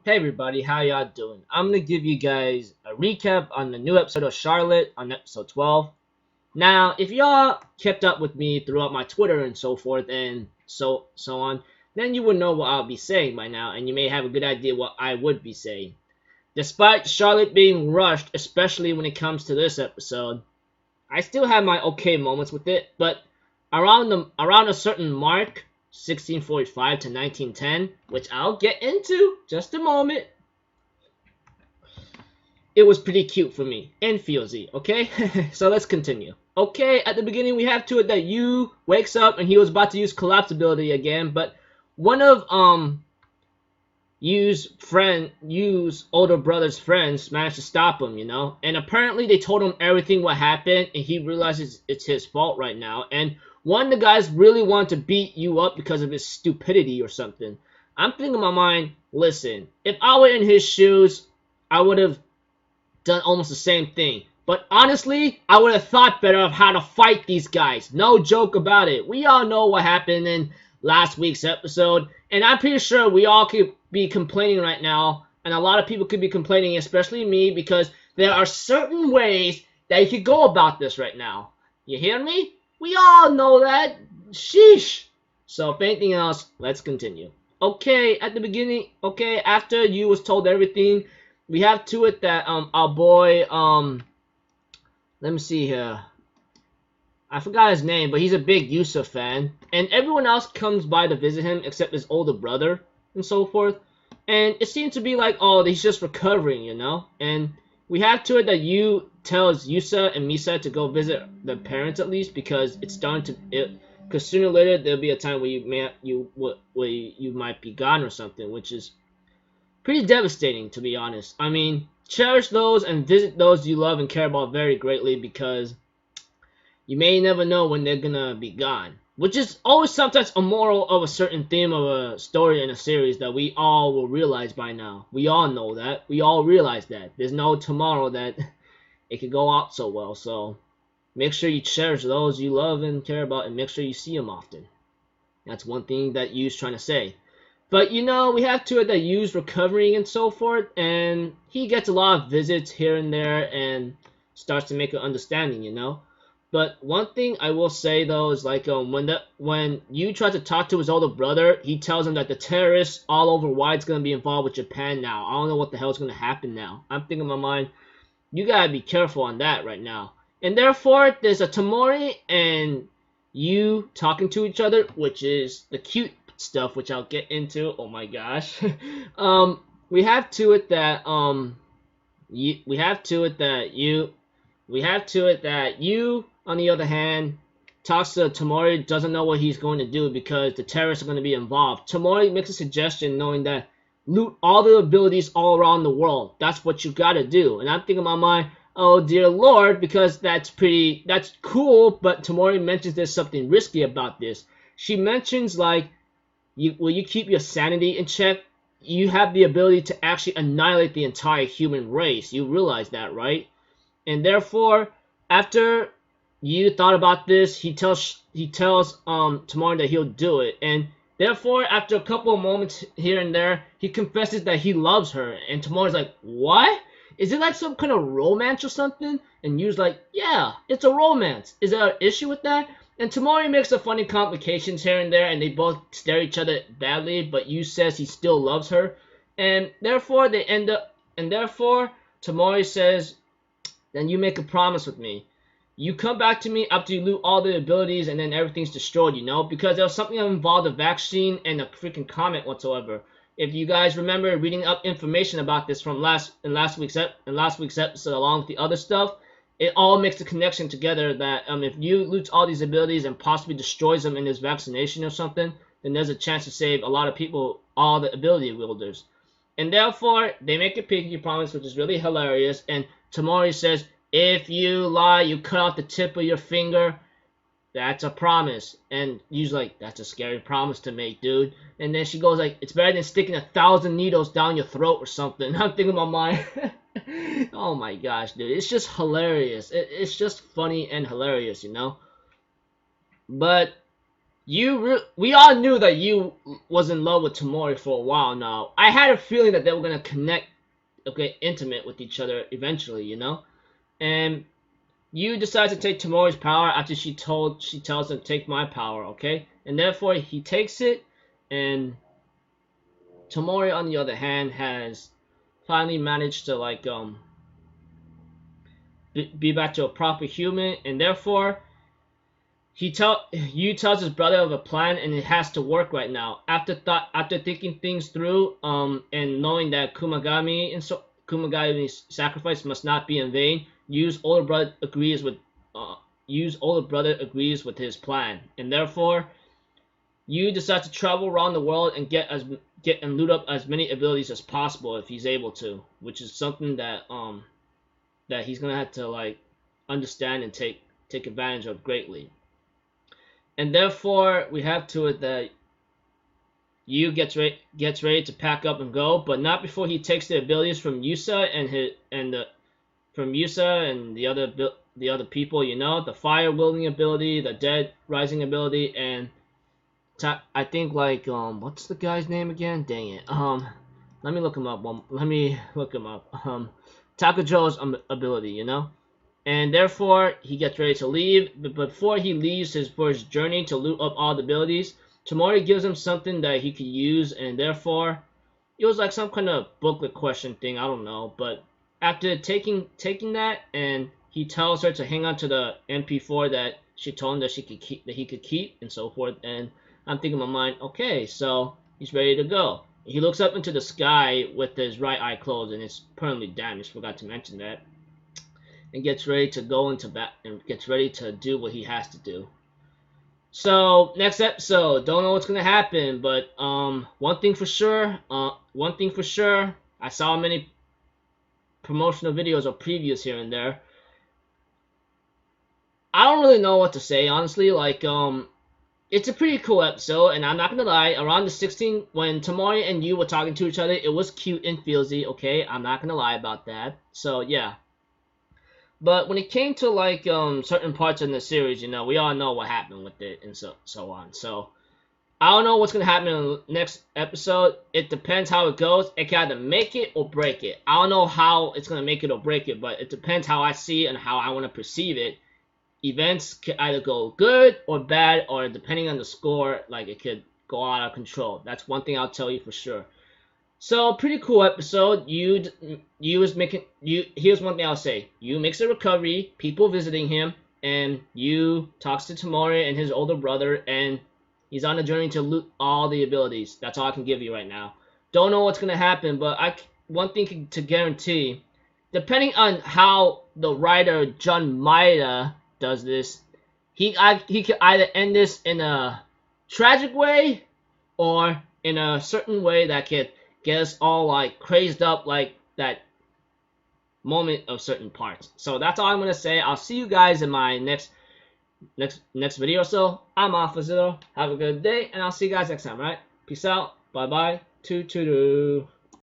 Hey everybody, how y'all doing? I'm gonna give you guys a recap on the new episode of Charlotte on episode 12. Now, if y'all kept up with me throughout my Twitter and so forth and so on, then you would know what I'll be saying by now, and you may have a good idea what I would be saying. Despite Charlotte being rushed, especially when it comes to this episode, I still have my okay moments with it, but around a certain mark, 1645 to 1910, which I'll get into just a moment, it was pretty cute for me and feelsy, okay? So let's continue. Okay, at the beginning we have to it that Yu wakes up and he was about to use collapse ability again, but one of Yu's older brother's friends managed to stop him, and apparently they told him everything what happened, and he realizes it's his fault right now. And one of the guys really wanted to beat Yu up because of his stupidity or something. I'm thinking in my mind, listen, if I were in his shoes, I would have done almost the same thing. But honestly, I would have thought better of how to fight these guys. No joke about it. We all know what happened in last week's episode, and I'm pretty sure we all could be complaining right now, and a lot of people could be complaining, especially me, because there are certain ways that you could go about this right now. You hear me? We all know that. Sheesh. So if anything else, let's continue. Okay, at the beginning, okay, after you was told everything, we have to it that our boy let me see here. I forgot his name, but he's a big Yusuf fan, and everyone else comes by to visit him except his older brother and so forth. And it seems to be like, oh, he's just recovering, And we have to it that Yu tells Yusa and Misa to go visit their parents at least, because it's starting to because sooner or later there'll be a time where you might be gone or something, which is pretty devastating, to be honest. I mean, cherish those and visit those you love and care about very greatly, because you may never know when they're gonna be gone. Which is always sometimes a moral of a certain theme of a story in a series that we all will realize by now. We all know that. We all realize that. There's no tomorrow that it could go out so well. So make sure you cherish those you love and care about, and make sure you see them often. That's one thing that Yu's trying to say. But we have to it that Yu's recovering and so forth, and he gets a lot of visits here and there and starts to make an understanding. But one thing I will say though is like when Yu tries to talk to his older brother, he tells him that the terrorists all over Wide's gonna be involved with Japan now. I don't know what the hell's gonna happen now. I'm thinking in my mind, you gotta be careful on that right now. And therefore, there's a Tamori and Yu talking to each other, which is the cute stuff, which I'll get into. Oh my gosh. We have to it that we have to it that you on the other hand talks to Tamori, doesn't know what he's going to do because the terrorists are going to be involved. Tamori makes a suggestion knowing that loot all the abilities all around the world. That's what you got to do. And I'm thinking in my mind, oh dear lord, because that's cool, but Tamori mentions there's something risky about this. She mentions like, will you keep your sanity in check? You have the ability to actually annihilate the entire human race. You realize that, right? And therefore, after you thought about this, he tells Tamori that he'll do it. And therefore, after a couple of moments here and there, he confesses that he loves her. And Tamori's like, what? Is it like some kind of romance or something? And Yu's like, yeah, it's a romance. Is there an issue with that? And Tamori makes a funny complications here and there, and they both stare at each other badly, but Yu says he still loves her. And therefore, Tamori says, then you make a promise with me. You come back to me after you loot all the abilities and then everything's destroyed, because there was something that involved a vaccine and a freaking comet whatsoever. If you guys remember reading up information about this from last week's episode along with the other stuff, it all makes the connection together that if you loots all these abilities and possibly destroys them in this vaccination or something, then there's a chance to save a lot of people, all the ability wielders. And therefore, they make a pinky promise, which is really hilarious. And Tamori says, if you lie, you cut off the tip of your finger. That's a promise. And Yu's like, that's a scary promise to make, dude. And then she goes like, it's better than sticking 1,000 needles down your throat or something. I'm thinking in my mind, oh my gosh, dude. It's just hilarious. It's just funny and hilarious, But we all knew that you was in love with Tamori for a while now. I had a feeling that they were gonna connect, okay, intimate with each other eventually, you know. And you decide to take Tamori's power after she tells him take my power, okay? And therefore he takes it, and Tamori on the other hand has finally managed to like be back to a proper human, and therefore you tells his brother of a plan, and it has to work right now. After thinking things through, and knowing that Kumagami's sacrifice must not be in vain, Yu's older brother agrees with his plan, and therefore Yu decides to travel around the world and get and loot up as many abilities as possible if he's able to, which is something that he's gonna have to like understand and take advantage of greatly. And therefore we have to it that Yu gets ready to pack up and go, but not before he takes the abilities from Yusa and the other people, you know, the fire wielding ability, the dead rising ability, and I think like what's the guy's name again? Dang it. Let me look him up. Takajo's ability, you know. And therefore he gets ready to leave, but before he leaves for his journey to loot up all the abilities, Tamori gives him something that he could use, and therefore it was like some kind of booklet question thing, I don't know. But after taking that, and he tells her to hang on to the MP4 that she told him that he could keep, and so forth. And I'm thinking in my mind, okay, so he's ready to go. He looks up into the sky with his right eye closed, and it's permanently damaged. Forgot to mention that. And gets ready to go into bat and gets ready to do what he has to do. So next episode, don't know what's gonna happen, but one thing for sure, I saw many promotional videos or previews here and there. I don't really know what to say, honestly. Like it's a pretty cool episode, and I'm not gonna lie, around the 16th, when Tamori and Yu were talking to each other, it was cute and feelsy, okay? I'm not gonna lie about that. So yeah. But when it came to like certain parts in the series, you know, we all know what happened with it and so on. So I don't know what's gonna happen in the next episode. It depends how it goes. It can either make it or break it. I don't know how it's gonna make it or break it, but it depends how I see it and how I want to perceive it. Events can either go good or bad, or depending on the score, like it could go out of control. That's one thing I'll tell you for sure. So pretty cool episode. Here's one thing I'll say. Yu makes a recovery, people visiting him, and Yu talks to Tamori and his older brother, and he's on a journey to loot all the abilities. That's all I can give you right now. Don't know what's gonna happen, but one thing to guarantee, depending on how the writer John Maeda does this, he could either end this in a tragic way or in a certain way that could get us all like crazed up like that moment of certain parts. So that's all I'm gonna say. I'll see you guys in my next video or so. I'm Alpha Zero. Have a good day, and I'll see you guys next time, right? Peace out. Bye bye. Toodaloo.